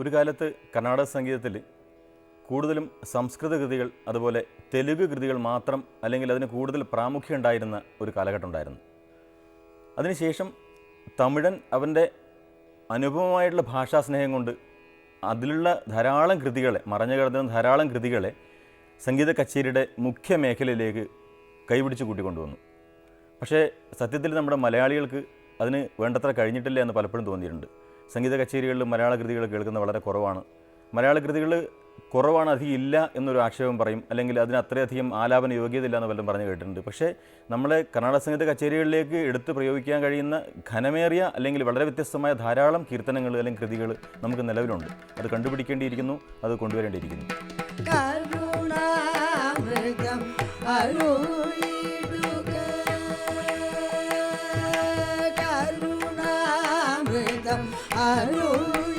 ഒരു കാലത്ത് കർണാടക സംഗീതത്തിൽ കൂടുതലും സംസ്കൃത കൃതികൾ അതുപോലെ തെലുങ്ക് കൃതികൾ മാത്രം അല്ലെങ്കിൽ അതിന് കൂടുതൽ പ്രാമുഖ്യം ഉണ്ടായിരുന്ന ഒരു കാലഘട്ടം ഉണ്ടായിരുന്നു. അതിനുശേഷം തമിഴൻ അവൻ്റെ അനുപമമായിട്ടുള്ള ഭാഷാസ്നേഹം കൊണ്ട് അതിലുള്ള ധാരാളം കൃതികളെ മറഞ്ഞു കിടന്ന ധാരാളം കൃതികളെ സംഗീത കച്ചേരിയുടെ മുഖ്യ മേഖലയിലേക്ക് കൈപിടിച്ച് കൂട്ടിക്കൊണ്ടുവന്നു. പക്ഷേ സത്യത്തിൽ നമ്മുടെ മലയാളികൾക്ക് അതിന് വേണ്ടത്ര കഴിഞ്ഞിട്ടില്ല എന്ന് പലപ്പോഴും തോന്നിയിട്ടുണ്ട്. സംഗീത കച്ചേരികളിൽ മലയാള കൃതികൾ കേൾക്കുന്നത് വളരെ കുറവാണ്. മലയാള കൃതികൾ കുറവാണ്, അധികം ഇല്ല എന്നൊരു ആക്ഷേപം പറയും, അല്ലെങ്കിൽ അതിന് അത്രയധികം ആലാപന യോഗ്യതയില്ല എന്ന് വല്ലതും പറഞ്ഞു കേട്ടിട്ടുണ്ട്. പക്ഷേ നമ്മളെ കർണാടക സംഗീത കച്ചേരികളിലേക്ക് എടുത്ത് പ്രയോഗിക്കാൻ കഴിയുന്ന ഘനമേറിയ അല്ലെങ്കിൽ വളരെ വ്യത്യസ്തമായ ധാരാളം കീർത്തനങ്ങൾ അല്ലെങ്കിൽ കൃതികൾ നമുക്ക് നിലവിലുണ്ട്. അത് കണ്ടുപിടിക്കേണ്ടിയിരിക്കുന്നു, അത് കൊണ്ടുവരേണ്ടിയിരിക്കുന്നു. Arulidu